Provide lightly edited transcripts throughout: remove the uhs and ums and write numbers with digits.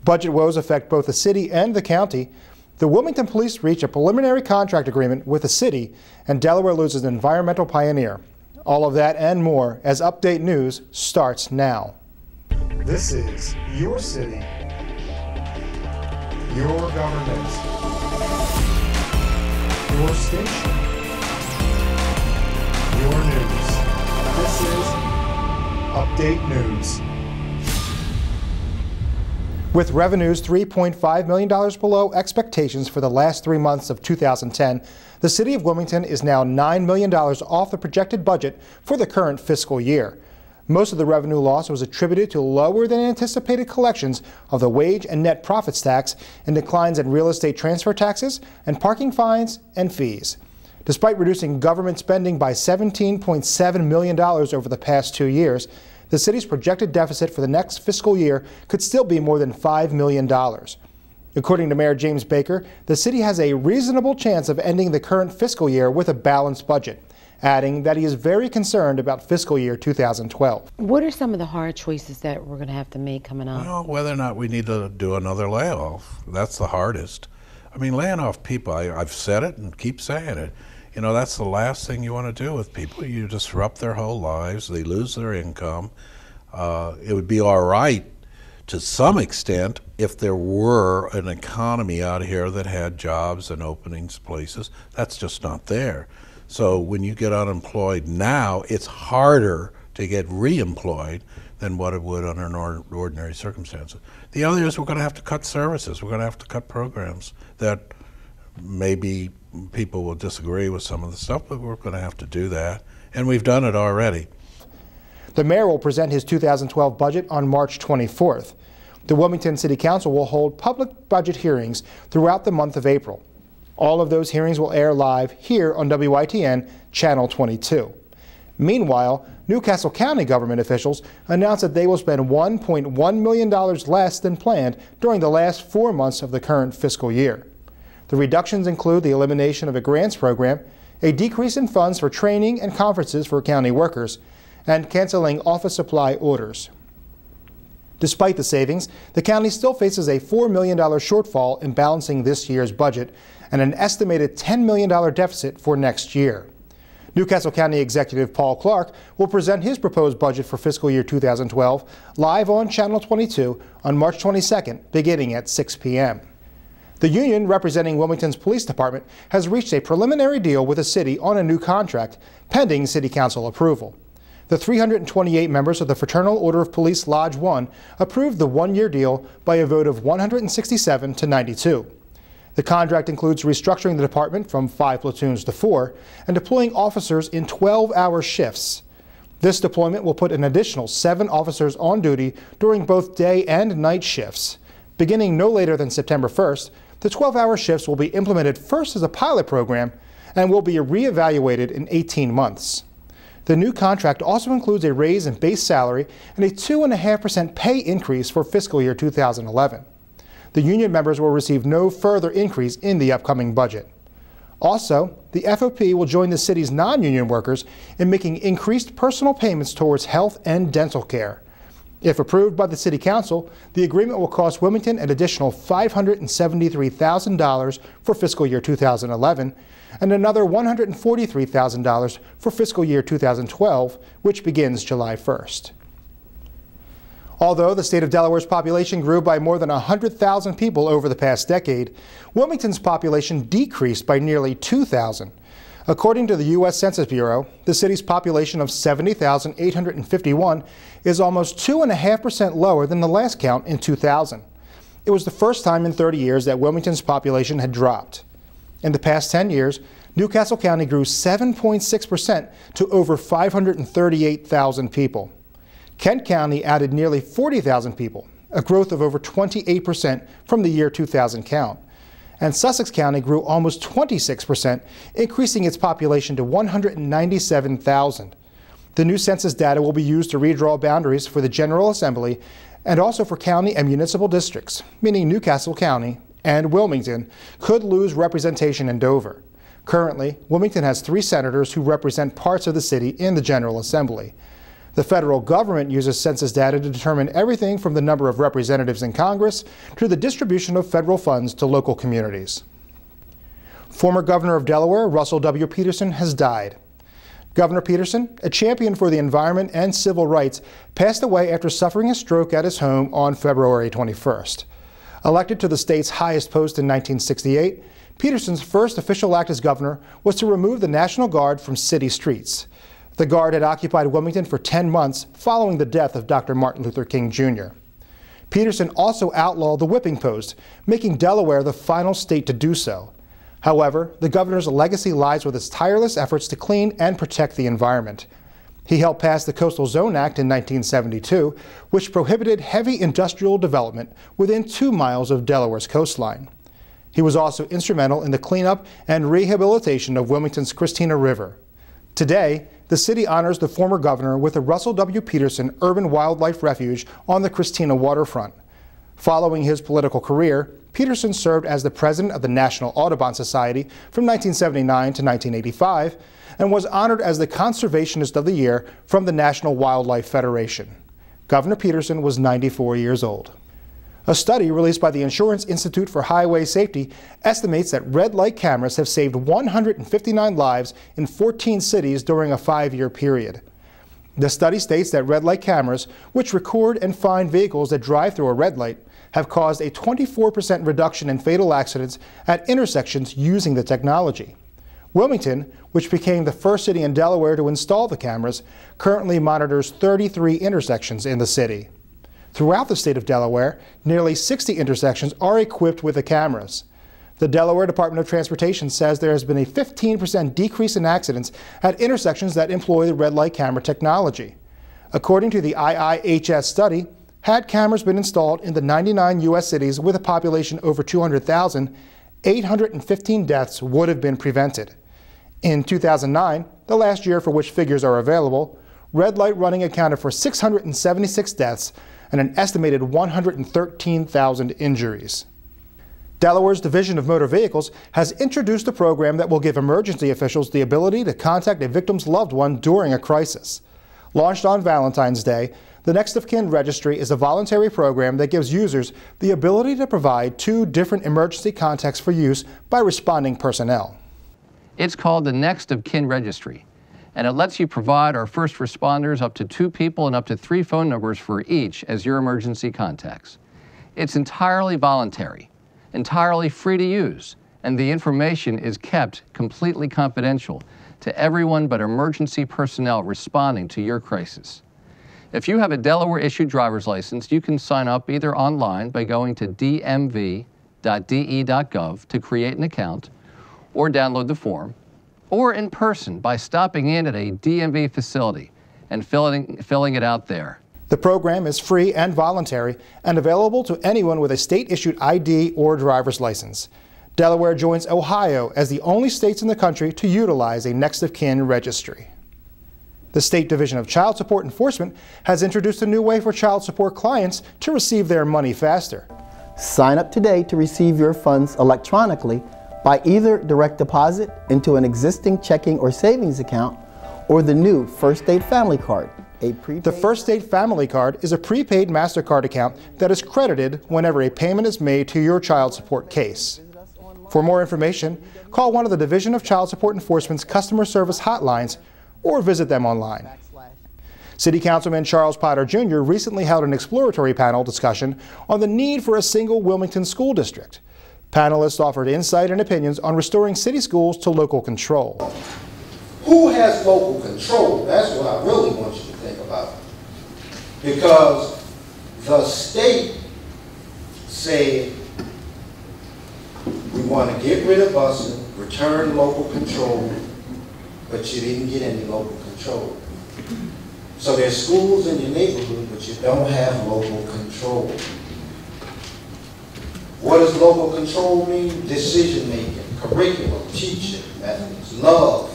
Budget woes affect both the city and the county. The Wilmington Police reached a preliminary contract agreement with the city, and Delaware loses an environmental pioneer. All of that and more as Update News starts now. This is your city, your government, your station, your news. This is Update News. With revenues $3.5 million below expectations for the last 3 months of 2010, the City of Wilmington is now $9 million off the projected budget for the current fiscal year. Most of the revenue loss was attributed to lower than anticipated collections of the wage and net profits tax and declines in real estate transfer taxes and parking fines and fees. Despite reducing government spending by $17.7 million over the past 2 years, the city's projected deficit for the next fiscal year could still be more than $5 million. According to Mayor James Baker, the city has a reasonable chance of ending the current fiscal year with a balanced budget, adding that he is very concerned about fiscal year 2012. What are some of the hard choices that we're going to have to make coming up? Well, whether or not we need to do another layoff, that's the hardest. I mean, laying off people, I've said it and keep saying it. You know, that's the last thing you want to do with people. You disrupt their whole lives. They lose their income. It would be all right to some extent if there were an economy out here that had jobs and openings, places. That's just not there. So when you get unemployed now, it's harder to get re-employed than what it would under ordinary circumstances. The other is we're going to have to cut services. We're going to have to cut programs that maybe people will disagree with some of the stuff, but we're going to have to do that, and we've done it already. The mayor will present his 2012 budget on March 24th. The Wilmington City Council will hold public budget hearings throughout the month of April. All of those hearings will air live here on WITN Channel 22. Meanwhile, Newcastle County government officials announced that they will spend $1.1 million less than planned during the last 4 months of the current fiscal year. The reductions include the elimination of a grants program, a decrease in funds for training and conferences for county workers, and canceling office supply orders. Despite the savings, the county still faces a $4 million shortfall in balancing this year's budget and an estimated $10 million deficit for next year. Newcastle County Executive Paul Clark will present his proposed budget for fiscal year 2012 live on Channel 22 on March 22nd, beginning at 6 p.m. The union representing Wilmington's police department has reached a preliminary deal with the city on a new contract, pending city council approval. The 328 members of the Fraternal Order of Police Lodge 1 approved the one-year deal by a vote of 167 to 92. The contract includes restructuring the department from 5 platoons to 4 and deploying officers in 12-hour shifts. This deployment will put an additional 7 officers on duty during both day and night shifts. Beginning no later than September 1st, the 12-hour shifts will be implemented first as a pilot program and will be reevaluated in 18 months. The new contract also includes a raise in base salary and a 2.5% pay increase for fiscal year 2011. The union members will receive no further increase in the upcoming budget. Also, the FOP will join the city's non-union workers in making increased personal payments towards health and dental care. If approved by the City Council, the agreement will cost Wilmington an additional $573,000 for fiscal year 2011 and another $143,000 for fiscal year 2012, which begins July 1st. Although the state of Delaware's population grew by more than 100,000 people over the past decade, Wilmington's population decreased by nearly 2,000. According to the U.S. Census Bureau, the city's population of 70,851 is almost 2.5% lower than the last count in 2000. It was the first time in 30 years that Wilmington's population had dropped. In the past 10 years, Newcastle County grew 7.6% to over 538,000 people. Kent County added nearly 40,000 people, a growth of over 28% from the year 2000 count. And Sussex County grew almost 26%, increasing its population to 197,000. The new census data will be used to redraw boundaries for the General Assembly and also for county and municipal districts, meaning Newcastle County and Wilmington could lose representation in Dover. Currently, Wilmington has 3 senators who represent parts of the city in the General Assembly. The federal government uses census data to determine everything from the number of representatives in Congress to the distribution of federal funds to local communities. Former Governor of Delaware, Russell W. Peterson, has died. Governor Peterson, a champion for the environment and civil rights, passed away after suffering a stroke at his home on February 21st. Elected to the state's highest post in 1968, Peterson's first official act as governor was to remove the National Guard from city streets. The Guard had occupied Wilmington for 10 months following the death of Dr. Martin Luther King, Jr. Peterson also outlawed the whipping post, making Delaware the final state to do so. However, the governor's legacy lies with his tireless efforts to clean and protect the environment. He helped pass the Coastal Zone Act in 1972, which prohibited heavy industrial development within 2 miles of Delaware's coastline. He was also instrumental in the cleanup and rehabilitation of Wilmington's Christina River. Today, the city honors the former governor with the Russell W. Peterson Urban Wildlife Refuge on the Christina waterfront. Following his political career, Peterson served as the president of the National Audubon Society from 1979 to 1985 and was honored as the Conservationist of the Year from the National Wildlife Federation. Governor Peterson was 94 years old. A study released by the Insurance Institute for Highway Safety estimates that red light cameras have saved 159 lives in 14 cities during a 5-year period. The study states that red light cameras, which record and find vehicles that drive through a red light, have caused a 24% reduction in fatal accidents at intersections using the technology. Wilmington, which became the first city in Delaware to install the cameras, currently monitors 33 intersections in the city. Throughout the state of Delaware, nearly 60 intersections are equipped with the cameras. The Delaware Department of Transportation says there has been a 15% decrease in accidents at intersections that employ the red light camera technology. According to the IIHS study, had cameras been installed in the 99 U.S. cities with a population over 200,000, 815 deaths would have been prevented. In 2009, the last year for which figures are available, red light running accounted for 676 deaths and an estimated 113,000 injuries. Delaware's Division of Motor Vehicles has introduced a program that will give emergency officials the ability to contact a victim's loved one during a crisis. Launched on Valentine's Day, the Next of Kin Registry is a voluntary program that gives users the ability to provide 2 different emergency contacts for use by responding personnel. It's called the Next of Kin Registry, and it lets you provide our first responders up to 2 people and up to 3 phone numbers for each as your emergency contacts. It's entirely voluntary, entirely free to use, and the information is kept completely confidential to everyone but emergency personnel responding to your crisis. If you have a Delaware-issued driver's license, you can sign up either online by going to dmv.de.gov to create an account or download the form, or in person by stopping in at a DMV facility and filling it out there. The program is free and voluntary and available to anyone with a state-issued ID or driver's license. Delaware joins Ohio as the only states in the country to utilize a Next of Kin registry. The State Division of Child Support Enforcement has introduced a new way for child support clients to receive their money faster. Sign up today to receive your funds electronically by either direct deposit into an existing checking or savings account or the new First State Family Card. The First State Family Card is a prepaid MasterCard account that is credited whenever a payment is made to your child support case. For more information, call one of the Division of Child Support Enforcement's customer service hotlines or visit them online. City Councilman Charles Potter Jr. recently held an exploratory panel discussion on the need for a single Wilmington school district. Panelists offered insight and opinions on restoring city schools to local control. Who has local control? That's what I really want you to think about. Because the state said, we want to get rid of busing, return local control, but you didn't get any local control. So there's schools in your neighborhood, but you don't have local control. What does local control mean? Decision making, curriculum, teaching methods, love,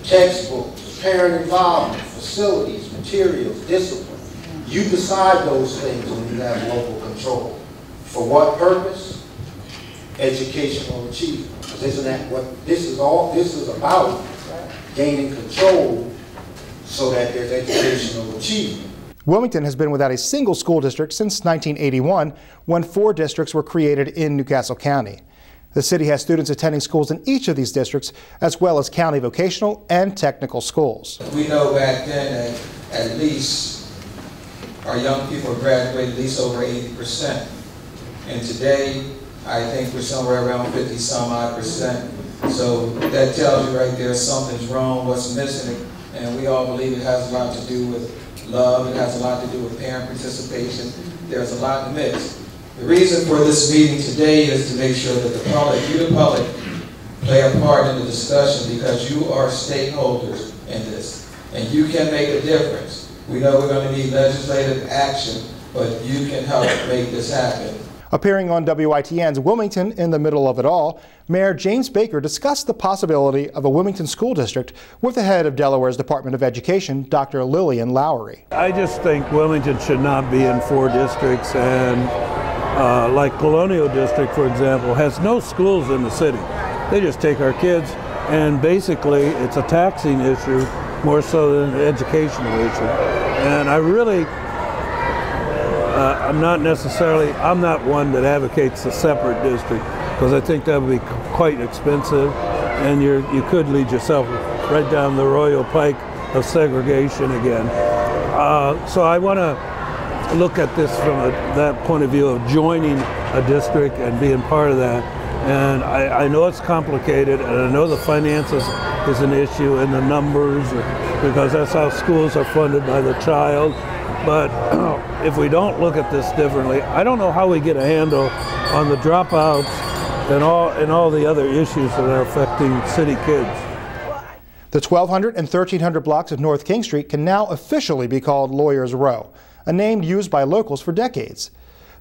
textbooks, parent involvement, facilities, materials, discipline. You decide those things when you have local control. For what purpose? Educational achievement. Because isn't that what this is about? Gaining control so that there's educational achievement. Wilmington has been without a single school district since 1981, when 4 districts were created in New Castle County. The city has students attending schools in each of these districts, as well as county vocational and technical schools. We know back then that at least our young people graduated at least over 80%. And today, I think we're somewhere around 50-some-odd%. So that tells you right there something's wrong, what's missing, and we all believe it has a lot to do with love, it has a lot to do with parent participation. There's a lot mixed. The reason for this meeting today is to make sure that the public, you the public, play a part in the discussion, because you are stakeholders in this, and you can make a difference. We know we're going to need legislative action, but you can help make this happen. Appearing on WITN's Wilmington in the Middle of It All, Mayor James Baker discussed the possibility of a Wilmington school district with the head of Delaware's Department of Education, Dr. Lillian Lowry. I just think Wilmington should not be in 4 districts, and like Colonial District, for example, has no schools in the city. They just take our kids, and basically it's a taxing issue more so than an educational issue. And I really, I'm not one that advocates a separate district, because I think that would be quite expensive, and you could lead yourself right down the royal pike of segregation again. So I want to look at this from that point of view of joining a district and being part of that. And I know it's complicated, and I know the finances is an issue, and the numbers, because that's how schools are funded by the child. But if we don't look at this differently, I don't know how we get a handle on the dropouts and all the other issues that are affecting city kids. The 1200 and 1300 blocks of North King Street can now officially be called Lawyers Row, a name used by locals for decades.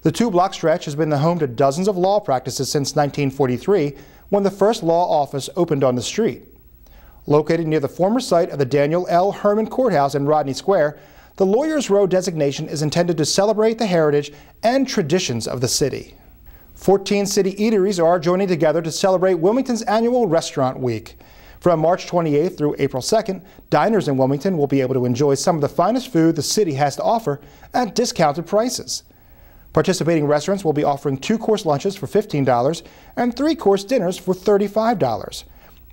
The 2-block stretch has been the home to dozens of law practices since 1943, when the first law office opened on the street. Located near the former site of the Daniel L. Herman Courthouse in Rodney Square, the Lawyers Row designation is intended to celebrate the heritage and traditions of the city. 14 city eateries are joining together to celebrate Wilmington's annual Restaurant Week. From March 28th through April 2nd, diners in Wilmington will be able to enjoy some of the finest food the city has to offer at discounted prices. Participating restaurants will be offering 2-course lunches for $15 and 3-course dinners for $35.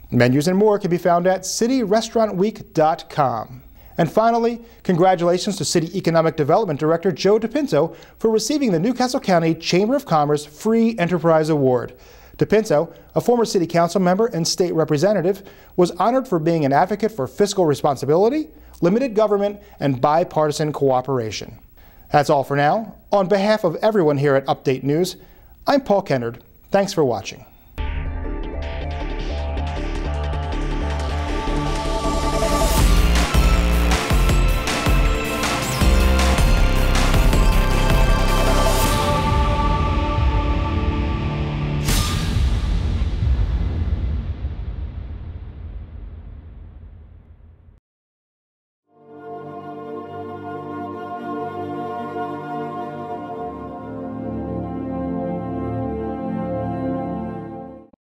Menus and more can be found at cityrestaurantweek.com. And finally, congratulations to City Economic Development Director Joe DePinto for receiving the New Castle County Chamber of Commerce Free Enterprise Award. DePinto, a former City Council member and state representative, was honored for being an advocate for fiscal responsibility, limited government, and bipartisan cooperation. That's all for now. On behalf of everyone here at Update News, I'm Paul Kennard. Thanks for watching.